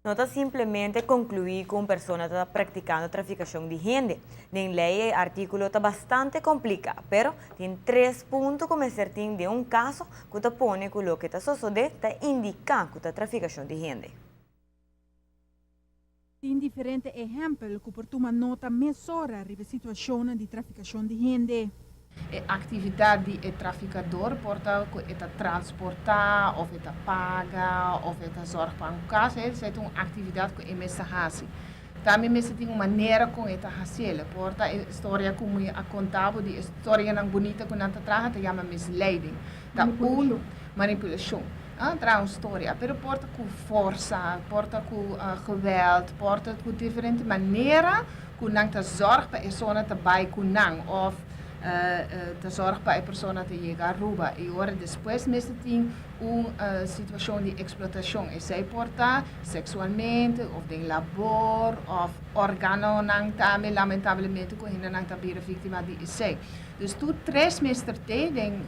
No está simplesmente concluir que uma pessoa está praticando traficação de gente. Nem lei e artículo está bastante complicado, pero tem 3 pontos como certinho de um caso que está põe que o que está sucedendo está indicar que está traficação de gente. Tem diferentes exemplos que por uma nota mesura a situação de traficação de gente. A atividade de traficador porta é transportar, ou é paga, ou é zorg para um caso, é uma atividade que é mesmo assim. Também mesmo tem uma maneira com esta haciela, porta a história como a contável de história não bonita que não traga, te chama misleiding, tá manipulação. Traz uma história, pero porta com força, porta com geweld, porta com diferente maneira que não te zorg para a pessoa te vai com não, ou te zorg para a pessoa te chegar a roubar. E agora depois mesmo tem uma situação de explotação. E zij porta sexualmente, ou de labor, ou órgãos não também, lamentavelmente, que ainda não também vítima de isso. Dus tu 3 meses tem,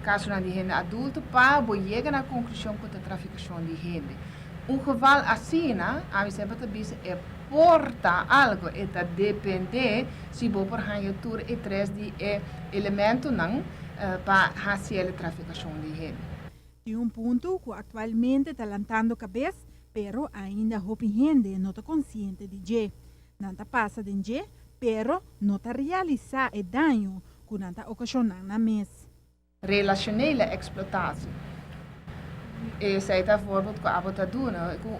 caso de gente adulto, para chegar na conclusão que a traficação de gente. Geval assim, a mim sempre é porta algo, eta depende se vou por hanho tour e 3 de elemento não para fazer a traficação de gente. Tem ponto que atualmente está levantando cabeça, pero ainda houve gente não está consciente de que não está passa de que, pero não está realizar o dano que não está ocasionando na mesa. Relacionele exploitatie. Zij bijvoorbeeld wat te doen,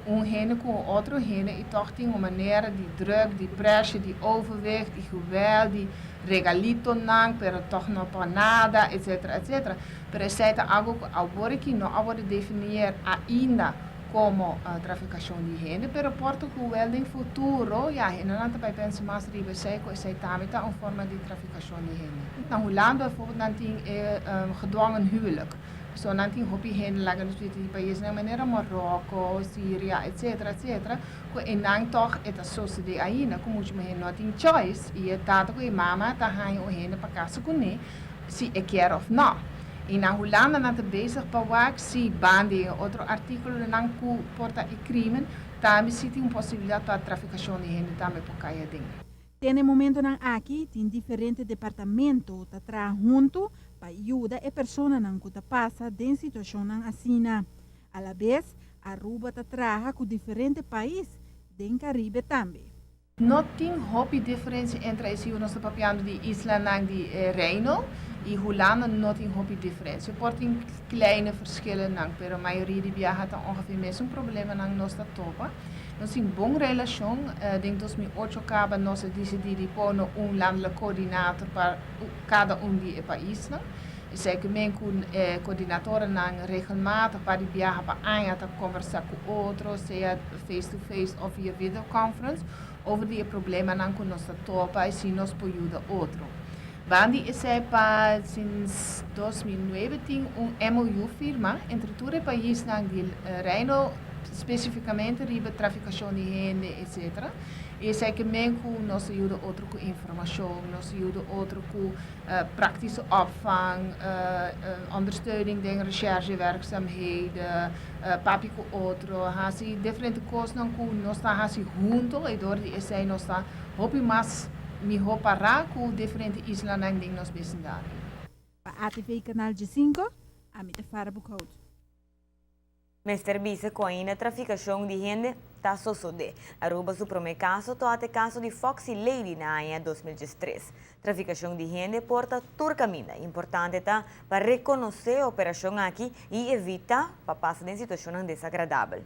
een hene com outro hene e toch tem uma maneira de druk, de pressure, de overwicht, de geweld, de regalito não, pero toch não para nada, etc, etc. Pero zij te algo agora que não agora definir ainda como traficação de gente, pero porto que wel em futuro, ja, en dan bij pensen mas ribe zij também tá uma forma de traficação de gente. Na Holanda bijvoorbeeld dan tem gedwongen huwelijk. So nanti hopi hen lagan di país na maneira Marrocos, Síria, etc, etc. Ko enang toch eta sosse de aina, ko mucho hen not in choice, e tata ko mama ta han o hen pa casa ko ne, si e quer of not. E na Holanda na te bezig pa wak si bandi outro artigo nang ku porta e crime, também se tem possibilidade para traficação de gente também por caia ding. Tem momento nang aqui tem diferentes departamentos tá tra junto para ajudar a pessoa nang que passa de situação nang assina. A la vez, Aruba tá trabalha com diferentes países do Caribe também. Não tem hobby diferença entre esse nosso papiando de Isla e de Reino e Holanda não tem hobby diferença. Por tem kleine verschillen nang, pero a maioria de viaja tá ongeveer mesmo problema nang nossa topa. Nós temos boa relação, em 2008 acaba nós decidimos pôr landelijk coördinator para cada de países. Zeker men com coordenadora não regelmatig para viajar para Anja para conversar com outros, seja face to face ou via videoconference, over die problemen não com nossa topa e se nós podemos outro. Bandi is para sinds 2009 tem MOU firma entre todos os países de Reino specificamente riba traficação de gente, etc. E sei que men com nós ajuda outro com informação, nós ajuda outro com praktische opvang, ondersteuning de recherchewerkzaamheden, papi com outro, hasi diferente coisas não com nós tá hasi junto e door die sei nós tá hopi mas mi hopa ra com diferente isla nang ding nós vecindário. Para ATV Canal G5, a mim te fara buchout. Mr. Bise, com a traficação de gente está sucedendo. Aruba o primeiro caso, até caso de Foxy Lady na ANHA 2013. Traficação de gente porta turcamina. Importante está para reconhecer a operação aqui e evitar para passar em situação desagradável.